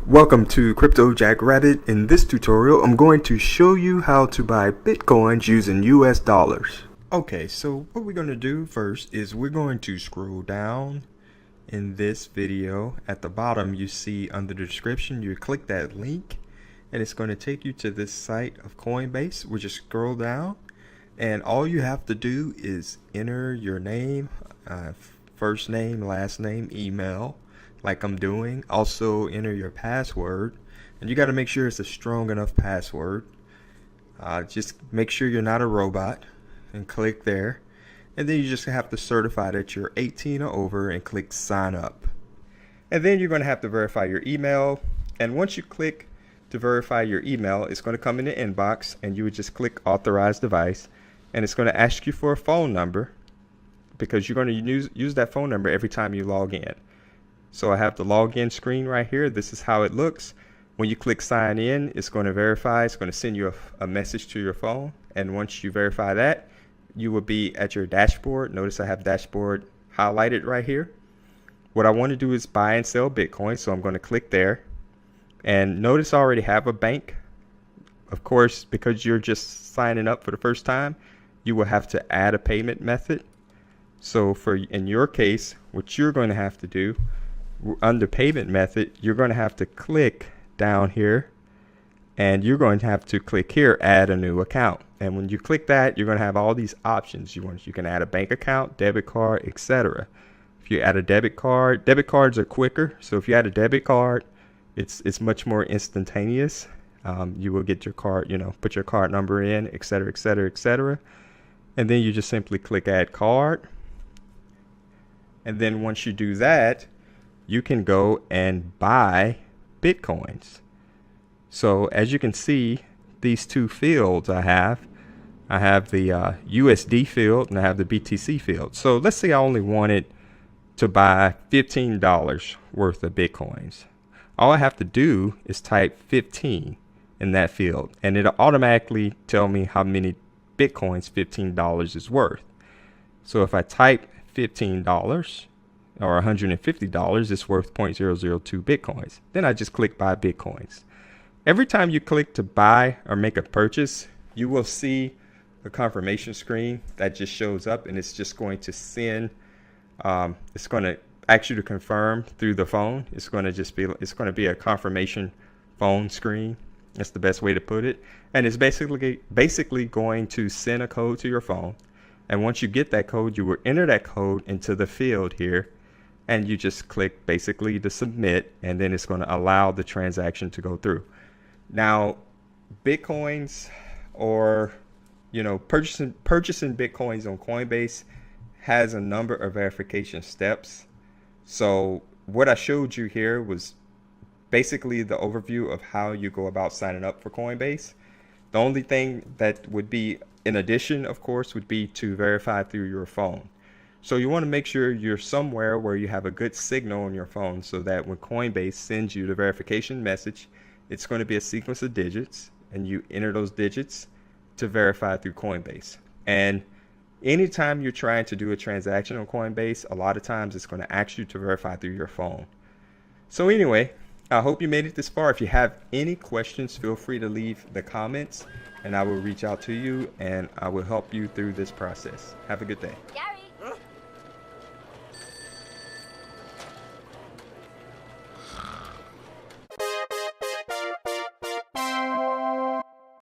Welcome to Crypto Jackrabbit. In this tutorial, I'm going to show you how to buy Bitcoins using US dollars. Okay, so what we're going to do first is we're going to scroll down in this video. At the bottom, you see under the description, you click that link and it's going to take you to this site of Coinbase. We just scroll down and all you have to do is enter your name, first name, last name, email, like I'm doing. Also enter your password, and you got to make sure it's a strong enough password. Just make sure you're not a robot and click there, and then you just have to certify that you're 18 or over and click sign up. And then you're going to have to verify your email, and once you click to verify your email, it's going to come in the inbox and you would just click authorize device, and it's going to ask you for a phone number because you're going to use that phone number every time you log in. So I have the login screen right here. This is how it looks. When you click sign in, it's going to verify. It's going to send you a message to your phone. And once you verify that, you will be at your dashboard. Notice I have dashboard highlighted right here. What I want to do is buy and sell Bitcoin. So I'm going to click there. And notice I already have a bank. Of course, because you're just signing up for the first time, you will have to add a payment method. So in your case, what you're going to have to do, under payment method, you're going to have to click down here and you're going to have to click here, add a new account. And when you click that, you're going to have all these options. You can add a bank account, debit card, etc. If you add a debit cards are quicker. So if you add a debit card, it's much more instantaneous. You will get your card, put your card number in, etc., etc., etc. And then you just simply click add card. And then once you do that, you can go and buy Bitcoins. So as you can see, these two fields I have the USD field and I have the BTC field. So let's say I only wanted to buy $15 worth of Bitcoins. All I have to do is type 15 in that field and it'll automatically tell me how many Bitcoins $15 is worth. So if I type $15 or $150, it's worth 0.002 Bitcoins. Then I just click buy Bitcoins. Every time you click to buy or make a purchase, you will see a confirmation screen that just shows up, and it's just going to send, it's going to ask you to confirm through the phone. It's going to be a confirmation phone screen. That's the best way to put it. And it's basically going to send a code to your phone. And once you get that code, you will enter that code into the field here. And you just click basically to submit, and then it's going to allow the transaction to go through. Now, Bitcoins or purchasing Bitcoins on Coinbase has a number of verification steps. So what I showed you here was basically the overview of how you go about signing up for Coinbase. The only thing that would be in addition, of course, would be to verify through your phone. So you want to make sure you're somewhere where you have a good signal on your phone so that when Coinbase sends you the verification message, it's going to be a sequence of digits and you enter those digits to verify through Coinbase. And anytime you're trying to do a transaction on Coinbase, a lot of times it's going to ask you to verify through your phone. So anyway, I hope you made it this far. If you have any questions, feel free to leave the comments and I will reach out to you and I will help you through this process. Have a good day.